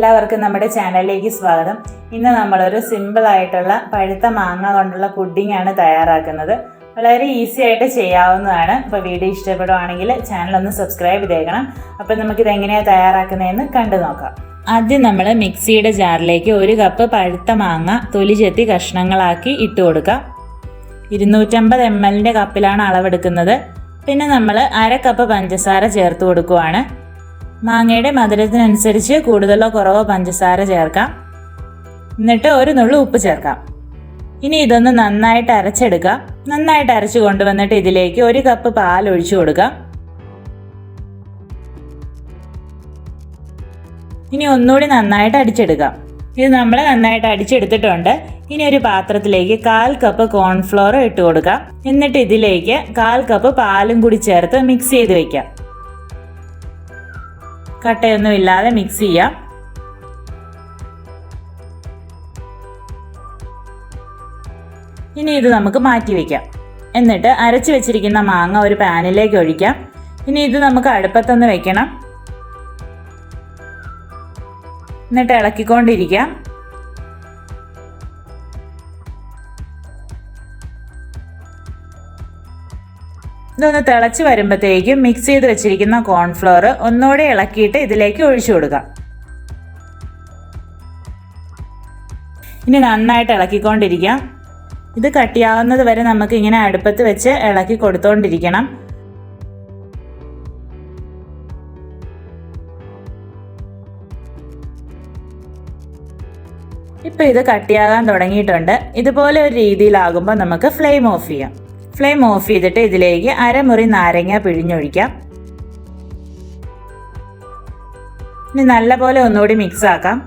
എല്ലാവർക്കും നമ്മുടെ ചാനലിലേക്ക് സ്വാഗതം. ഇന്ന് നമ്മളൊരു സിമ്പിൾ ആയിട്ടുള്ള പഴുത്ത മാങ്ങ കൊണ്ടുള്ള പുഡിംഗ് ആണ് തയ്യാറാക്കുന്നത്. വളരെ ഈസി ആയിട്ട് ചെയ്യാവുന്നതാണ്. അപ്പോൾ വീഡിയോ ഇഷ്ടപ്പെടുവാണെങ്കിൽ ചാനൽ ഒന്ന് സബ്സ്ക്രൈബ് ചെയ്തേക്കണം. അപ്പോൾ നമുക്കിത് എങ്ങനെയാണ് തയ്യാറാക്കുന്നതെന്ന് കണ്ടു നോക്കാം. ആദ്യം നമ്മൾ മിക്സിയുടെ ജാറിലേക്ക് 1 കപ്പ് പഴുത്ത മാങ്ങ തൊലി ചെത്തി കഷ്ണങ്ങളാക്കി ഇട്ട് കൊടുക്കാം. 250 ml കപ്പിലാണ് അളവെടുക്കുന്നത്. പിന്നെ നമ്മൾ 1/2 കപ്പ് പഞ്ചസാര ചേർത്ത് കൊടുക്കുവാണ്. മാങ്ങയുടെ മധുരത്തിനനുസരിച്ച് കൂടുതലോ കുറവോ പഞ്ചസാര ചേർക്കാം. എന്നിട്ട് 1 നുള്ളു ഉപ്പ് ചേർക്കാം. ഇനി ഇതൊന്ന് നന്നായിട്ട് അരച്ചെടുക്കാം. നന്നായിട്ട് അരച്ചു കൊണ്ടുവന്നിട്ട് ഇതിലേക്ക് 1 കപ്പ് പാൽ ഒഴിച്ചു കൊടുക്കാം. ഇനി ഒന്നുകൂടി നന്നായിട്ട് അടിച്ചെടുക്കാം. ഇത് നമ്മൾ നന്നായിട്ട് അടിച്ചെടുത്തിട്ടുണ്ട്. ഇനി ഒരു പാത്രത്തിലേക്ക് 1/4 കപ്പ് കോൺഫ്ലോർ ഇട്ട് കൊടുക്കാം. എന്നിട്ട് ഇതിലേക്ക് 1/4 കപ്പ് പാലും കൂടി ചേർത്ത് മിക്സ് ചെയ്ത് വെക്കാം. കട്ടയൊന്നും ഇല്ലാതെ മിക്സ് ചെയ്യാം. ഇനി ഇത് നമുക്ക് മാറ്റി വയ്ക്കാം. എന്നിട്ട് അരച്ചു വെച്ചിരിക്കുന്ന മാങ്ങ ഒരു പാനിലേക്ക് ഒഴിക്കാം. ഇനി ഇത് നമുക്ക് അടുപ്പത്തൊന്ന് വെക്കണം. എന്നിട്ട് ഇളക്കിക്കൊണ്ടിരിക്കാം. ഇതൊന്ന് തിളച്ച് വരുമ്പോഴത്തേക്കും മിക്സ് ചെയ്ത് വെച്ചിരിക്കുന്ന കോൺഫ്ലോർ ഒന്നുകൂടെ ഇളക്കിയിട്ട് ഇതിലേക്ക് ഒഴിച്ചു കൊടുക്കാം. ഇനി നന്നായിട്ട് ഇളക്കിക്കൊണ്ടിരിക്കാം. ഇത് കട്ടിയാവുന്നത് വരെ നമുക്ക് ഇങ്ങനെ അടുപ്പത്ത് വെച്ച് ഇളക്കി കൊടുത്തോണ്ടിരിക്കണം. ഇപ്പം ഇത് കട്ടിയാകാൻ തുടങ്ങിയിട്ടുണ്ട്. ഇതുപോലെ ഒരു രീതിയിലാകുമ്പോൾ നമുക്ക് ഫ്ലെയിം ഓഫ് ചെയ്യാം. ഫ്ലെയിം ഓഫ് ചെയ്തിട്ട് ഇതിലേക്ക് 1/2 മുറി നാരങ്ങ പിഴിഞ്ഞൊഴിക്കാം. ഇനി നല്ലപോലെ ഒന്നുകൂടി മിക്സ് ആക്കാം.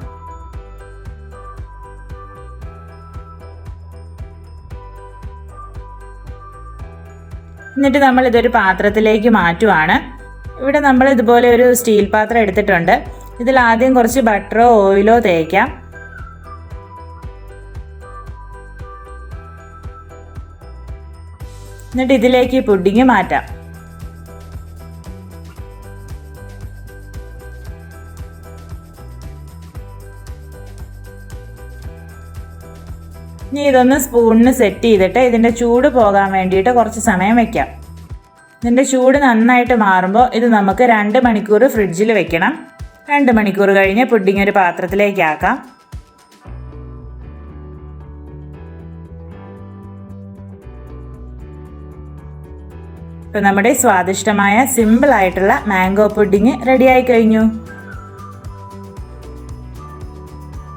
എന്നിട്ട് നമ്മൾ ഇതൊരു പാത്രത്തിലേക്ക് മാറ്റുവാണ്. ഇവിടെ നമ്മൾ ഇതുപോലെ ഒരു സ്റ്റീൽ പാത്രം എടുത്തിട്ടുണ്ട്. ഇതിൽ ആദ്യം കുറച്ച് ബട്ടറോ ഓയിലോ തേക്കാം. എന്നിട്ട് ഇതിലേക്ക് പുഡിംഗ് മാറ്റാം. ഇനി ഇതൊന്ന് സ്പൂണിന് സെറ്റ് ചെയ്തിട്ട് ഇതിൻ്റെ ചൂട് പോകാൻ വേണ്ടിയിട്ട് കുറച്ച് സമയം വെക്കാം. ഇതിൻ്റെ ചൂട് നന്നായിട്ട് മാറുമ്പോൾ ഇത് നമുക്ക് 2 മണിക്കൂർ ഫ്രിഡ്ജിൽ വെക്കണം. 2 മണിക്കൂർ കഴിഞ്ഞ് പുഡിംഗ് ഒരു പാത്രത്തിലേക്ക് ആക്കാം. ഇപ്പം നമ്മുടെ സ്വാദിഷ്ടമായ സിമ്പിൾ ആയിട്ടുള്ള മാംഗോ പുഡിംഗ് റെഡിയായി കഴിഞ്ഞു.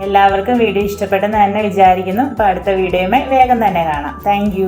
എല്ലാവർക്കും വീഡിയോ ഇഷ്ടപ്പെട്ടെന്ന് തന്നെ വിചാരിക്കുന്നു. അപ്പോൾ അടുത്ത വീഡിയോയുമായി വേഗം തന്നെ കാണാം. താങ്ക്